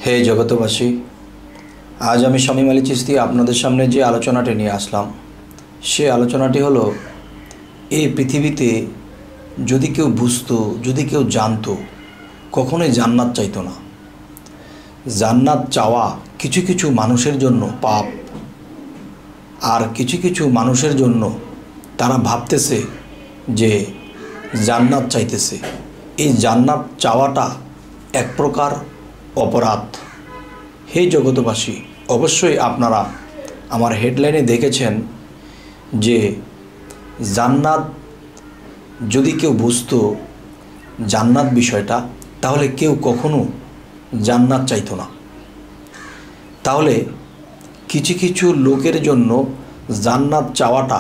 হে জগতবাসী, আজ আমি শামীম আলী চিশতি আপনাদের সামনে যে আলোচনাটি নিয়ে আসলাম সে আলোচনাটি হলো এই পৃথিবীতে যদি কেউ বুঝতো, যদি কেউ জানতো, কখনোই জান্নাত চাইতো না। জান্নাত চাওয়া কিছু কিছু মানুষের জন্য পাপ, আর কিছু কিছু মানুষের জন্য তারা ভাবতেছে যে জান্নাত চাইতেছে। এই জান্নাত চাওয়াটা এক প্রকার অপরাধ। হে জগতবাসী, অবশ্যই আপনারা আমার হেডলাইনে দেখেছেন যে জান্নাত যদি কেউ বুঝতো জান্নাত বিষয়টা, তাহলে কেউ কখনো জান্নাত চাইতো না। তাহলে কিছু কিছু লোকের জন্য জান্নাত চাওয়াটা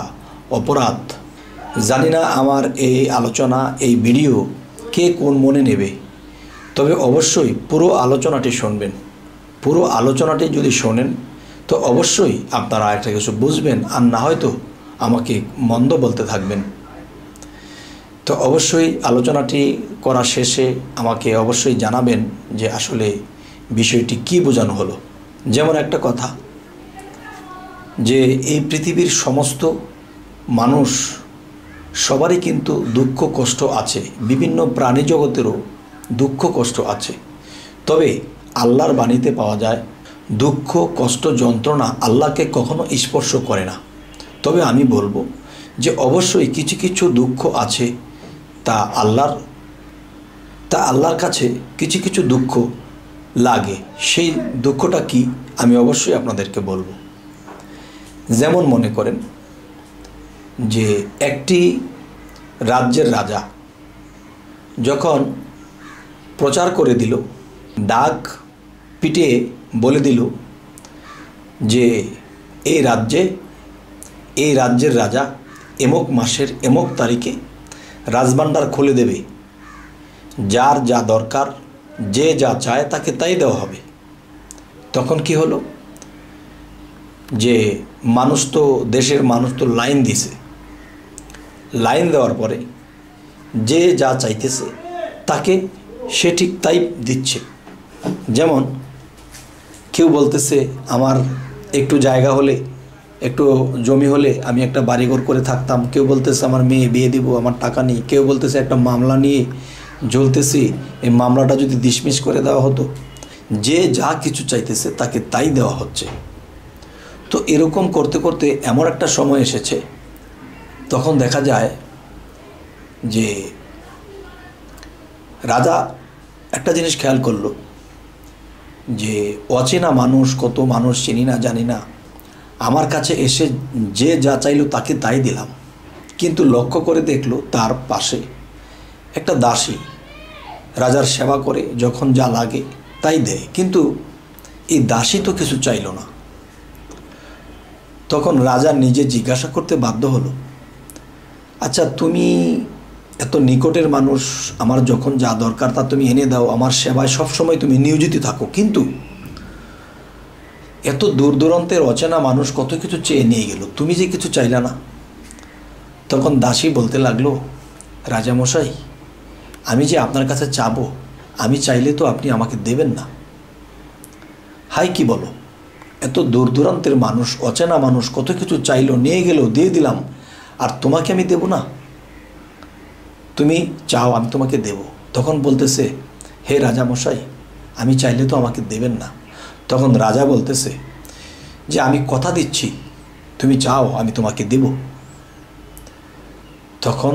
অপরাধ। জানি না আমার এই আলোচনা, এই ভিডিও কে কোন মনে নেবে, তবে অবশ্যই পুরো আলোচনাটি শুনবেন। পুরো আলোচনাটি যদি শোনেন তো অবশ্যই আপনারা একটা কিছু বুঝবেন, আর না হয়তো আমাকে মন্দ বলতে থাকবেন। তো অবশ্যই আলোচনাটি করা শেষে আমাকে অবশ্যই জানাবেন যে আসলে বিষয়টি কি বোঝানো হলো। যেমন একটা কথা, যে এই পৃথিবীর সমস্ত মানুষ সবারই কিন্তু দুঃখ কষ্ট আছে, বিভিন্ন প্রাণী জগতেরও দুঃখ কষ্ট আছে। তবে আল্লাহর বাণীতে পাওয়া যায় দুঃখ কষ্ট যন্ত্রণা আল্লাহকে কখনো স্পর্শ করে না। তবে আমি বলবো যে অবশ্যই কিছু কিছু দুঃখ আছে, তা আল্লাহর কাছে কিছু কিছু দুঃখ লাগে। সেই দুঃখটা কি আমি অবশ্যই আপনাদেরকে বলবো। যেমন মনে করেন যে একটি রাজ্যের রাজা যখন প্রচার করে দিল, ডাক পিটে বলে দিল যে এই রাজ্যের রাজা এমক মাসের এমক তারিখে রাজভাণ্ডার খুলে দেবে, যার যা দরকার, যে যা চায় তাকে তাই দেওয়া হবে। তখন কি হলো, যে দেশের মানুষ তো লাইন দিছে। লাইন দেওয়ার পরে যে যা চাইতেছে তাকে সে ঠিক তাই দিচ্ছে। যেমন কেউ বলতেছে আমার একটু জায়গা হলে, একটু জমি হলে আমি একটা বাড়িঘর করে থাকতাম। কেউ বলতেছে আমার মেয়ে বিয়ে দিব, আমার টাকা নেই। কেউ বলতেছে একটা মামলা নিয়ে জ্বলতেছি, এই মামলাটা যদি ডিসমিস করে দেওয়া হতো। যে যা কিছু চাইতেছে তাকে তাই দেওয়া হচ্ছে। তো এরকম করতে করতে এমন একটা সময় এসেছে, তখন দেখা যায় যে রাজা একটা জিনিস খেয়াল করলো যে অচেনা মানুষ, কত মানুষ চিনি না জানি না, আমার কাছে এসে যে যা চাইলো তাকে তাই দিলাম। কিন্তু লক্ষ্য করে দেখলো তার পাশে একটা দাসী রাজার সেবা করে, যখন যা লাগে তাই দেয়, কিন্তু এই দাসী তো কিছু চাইল না। তখন রাজা নিজে জিজ্ঞাসা করতে বাধ্য হলো, আচ্ছা তুমি এত নিকটের মানুষ, আমার যখন যা দরকার তা তুমি এনে দাও, আমার সেবায় সবসময় তুমি নিয়োজিত থাকো, কিন্তু এত দূর দূরান্তের অচেনা মানুষ কত কিছু চেয়ে নিয়ে গেল, তুমি যে কিছু চাইলে না। তখন দাসী বলতে লাগলো, রাজামশাই আমি যে আপনার কাছে চাবো, আমি চাইলে তো আপনি আমাকে দেবেন না। হাই কি বলো, এত দূর দূরান্তের মানুষ, অচেনা মানুষ কত কিছু চাইলো, নিয়ে গেল, দিয়ে দিলাম, আর তোমাকে আমি দেব না? তুমি চাও আমি তোমাকে দেব। তখন বলতেছে, হে রাজামশাই আমি চাইলে তো আমাকে দেবেন না। তখন রাজা বলতেছে যে আমি কথা দিচ্ছি, তুমি চাও আমি তোমাকে দেব। তখন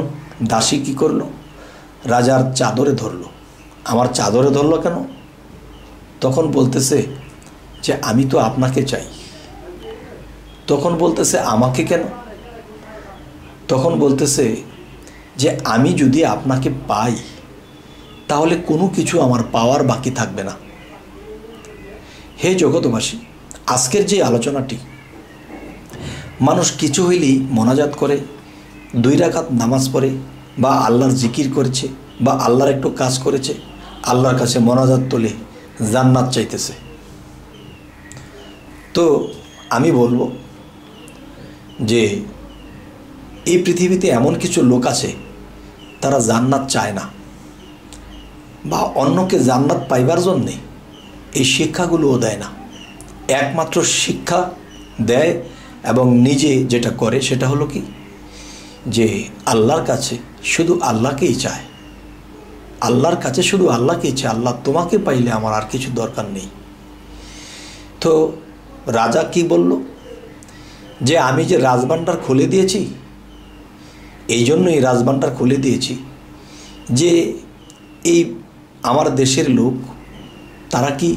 দাসী কি করলো, রাজার চাদরে ধরলো। আমার চাদরে ধরলো কেন? তখন বলতেছে যে আমি তো আপনাকে চাই। তখন বলতেছে আমাকে কেন? তখন বলতেছে যে আমি যদি আপনাকে পাই তাহলে কোনো কিছু আমার পাওয়ার বাকি থাকবে না। হে জগতবাসী, আজকের যে আলোচনাটি, মানুষ কিছু হইলেই মোনাজাত করে, 2 রাকাত নামাজ পড়ে, বা আল্লাহর জিকির করেছে, বা আল্লাহর একটু কাজ করেছে, আল্লাহর কাছে মোনাজাত তোলে, জান্নাত চাইতেছে। তো আমি বলবো যে এই পৃথিবীতে এমন কিছু লোক আছে তারা জান্নাত চায় না, বা অন্যকে জান্নাত পাইবার জন্যে এই শিক্ষাগুলোও দেয় না। একমাত্র শিক্ষা দেয় এবং নিজে যেটা করে সেটা হলো কি, যে আল্লাহর কাছে শুধু আল্লাহকেই চায়, আল্লাহর কাছে শুধু আল্লাহকেই চায়। আল্লাহ তোমাকে পাইলে আমার আর কিছু দরকার নেই। তো রাজা কি বলল, যে আমি যে রাজভাণ্ডার খুলে দিয়েছি, এই জন্যই রাজভাণ্ডার খুলে দিয়েছি যে এই আমার দেশের লোক তারা কি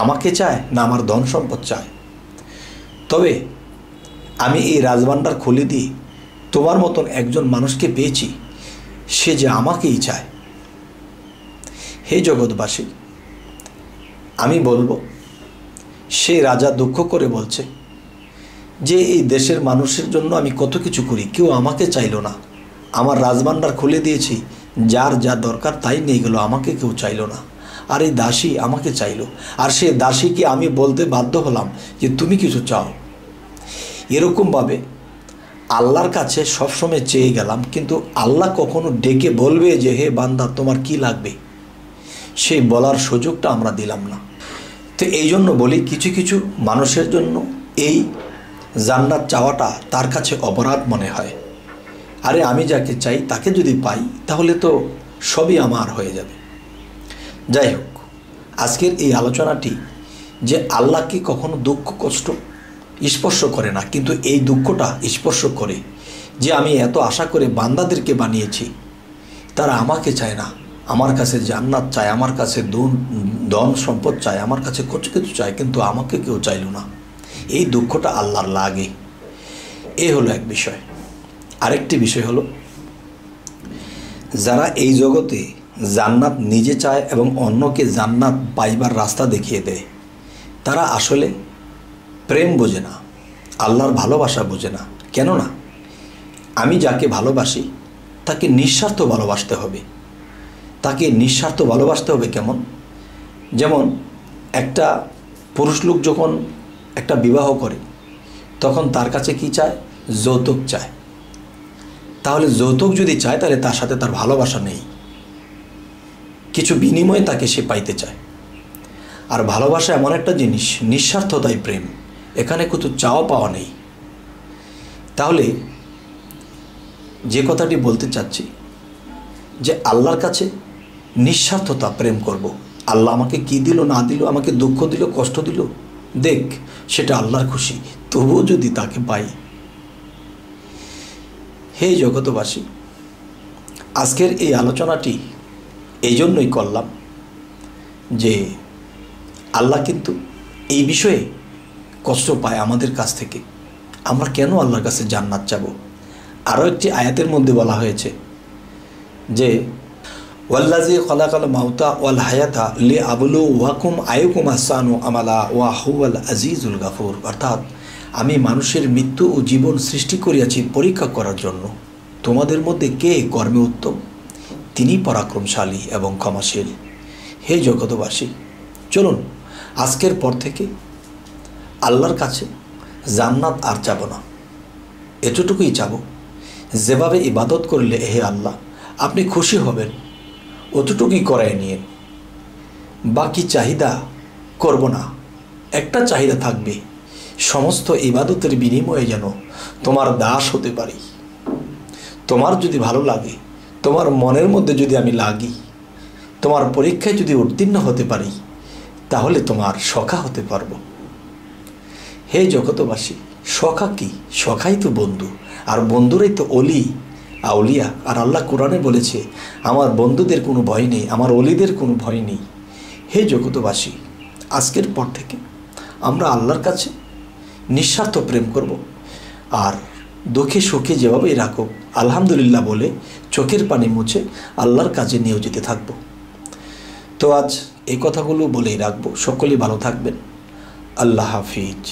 আমাকে চায় না আমার ধন সম্পদ চায়। তবে আমি এই রাজভাণ্ডার খুলে দিয়ে তোমার মতন একজন মানুষকে পেয়েছি, সে যে আমাকেই চায়। হে জগৎবাসী, আমি বলবো, সে রাজা দুঃখ করে বলছে যে এই দেশের মানুষের জন্য আমি কত কিছু করি, কেউ আমাকে চাইলো না। আমার রাজভাণ্ডার খুলে দিয়েছি, যার যা দরকার তাই নিয়ে গেল, আমাকে কেউ চাইলো না। আর এই দাসী আমাকে চাইলো, আর সে দাসীকে আমি বলতে বাধ্য হলাম যে তুমি কিছু চাও। এরকমভাবে আল্লাহর কাছে সবসময় চেয়ে গেলাম, কিন্তু আল্লাহ কখনো ডেকে বলবে যে হে বান্দা তোমার কি লাগবে, সেই বলার সুযোগটা আমরা দিলাম না। তো এই জন্য বলি, কিছু কিছু মানুষের জন্য এই জান্নাত চাওয়াটা তার কাছে অপরাধ মনে হয়। আরে আমি যাকে চাই তাকে যদি পাই তাহলে তো সবই আমার হয়ে যাবে। যাই হোক, আজকের এই আলোচনাটি যে আল্লাহকে কখনো দুঃখ কষ্ট স্পর্শ করে না, কিন্তু এই দুঃখটা স্পর্শ করে যে আমি এত আশা করে বান্দাদেরকে বানিয়েছি, তারা আমাকে চায় না, আমার কাছে জান্নাত চায়, আমার কাছে ধন সম্পদ চায়, আমার কাছে কিছু কিছু চায়, কিন্তু আমাকে কেউ চাইল না। এই দুঃখটা আল্লাহর লাগে। এ হলো এক বিষয়। আরেকটি বিষয় হলো, যারা এই জগতে জান্নাত নিজে চায় এবং অন্যকে জান্নাত পাইবার রাস্তা দেখিয়ে দেয়, তারা আসলে প্রেম বোঝে না, আল্লাহর ভালোবাসা বোঝে না। কেননা আমি যাকে ভালোবাসি তাকে নিঃস্বার্থ ভালোবাসতে হবে। তাকে নিঃস্বার্থ ভালোবাসতে হবে কেমন? যেমন একটা পুরুষ লোক যখন একটা বিবাহ করে তখন তার কাছে কি চায়? যৌতুক চায়। তাহলে যৌতুক যদি চায় তাহলে তার সাথে তার ভালোবাসা নেই, কিছু বিনিময়ে তাকে সে পাইতে চায়। আর ভালোবাসা এমন একটা জিনিস, নিঃস্বার্থতাই প্রেম, এখানে কিছু চাওয়া পাওয়া নেই। তাহলে যে কথাটি বলতে চাচ্ছি, যে আল্লাহর কাছে নিঃস্বার্থতা প্রেম করব। আল্লাহ আমাকে কি দিল না দিল, আমাকে দুঃখ দিল কষ্ট দিল, দেখ, সেটা আল্লাহর খুশি, তবুও যদি তাকে পাই। হে জগতবাসী, আজকের এই আলোচনাটি এই জন্যই করলাম যে আল্লাহ কিন্তু এই বিষয়ে কষ্ট পায় আমাদের কাছ থেকে। আমরা কেন আল্লাহর কাছে জান্নাত চাবো? আরও একটি আয়াতের মধ্যে বলা হয়েছে যে ওয়াল্লাযী খালাকাল মাউতা ওয়াল হায়াতা লিয়াবলুওয়াকুম আইয়ুকুম আহসানু আমালা ওয়া হুয়াল আজিজুল গাফুর। অর্থাৎ আমি মানুষের মৃত্যু ও জীবন সৃষ্টি করিয়াছি পরীক্ষা করার জন্য, তোমাদের মধ্যে কে কর্মে উত্তম, তিনি পরাক্রমশালী এবং ক্ষমাশীল। হে জগতবাসী, চলুন আজকের পর থেকে আল্লাহর কাছে জান্নাত আর চাব না, এতটুকুই চাব, যেভাবে ইবাদত করলে হে আল্লাহ আপনি খুশি হবেন অতটুকুই করাই নিয়েন, বাকি চাহিদা করব না। একটা চাহিদা থাকবে, সমস্ত ইবাদতের বিনিময়ে যেন তোমার দাস হতে পারি। তোমার যদি ভালো লাগে, তোমার মনের মধ্যে যদি আমি লাগি, তোমার পরীক্ষায় যদি উত্তীর্ণ হতে পারি, তাহলে তোমার সখা হতে পারবো। হে জগতবাসী, সখা কি? সখাই তো বন্ধু, আর বন্ধুরাই তো অলি আউলিয়া। আর আল্লাহ কোরআনে বলেছে আমার বন্ধুদের কোনো ভয় নেই, আমার অলিদের কোনো ভয় নেই। হে জগতবাসী, আজকের পর থেকে আমরা আল্লাহর কাছে নিঃস্বার্থ প্রেম করব, আর দুঃখে সুখে যেভাবেই রাখো আলহামদুলিল্লাহ বলে চোখের পানি মুছে আল্লাহর কাজে নিয়োজিত থাকব। তো আজ এই কথাগুলো বলেই রাখবো। সকলেই ভালো থাকবেন। আল্লাহ হাফিজ।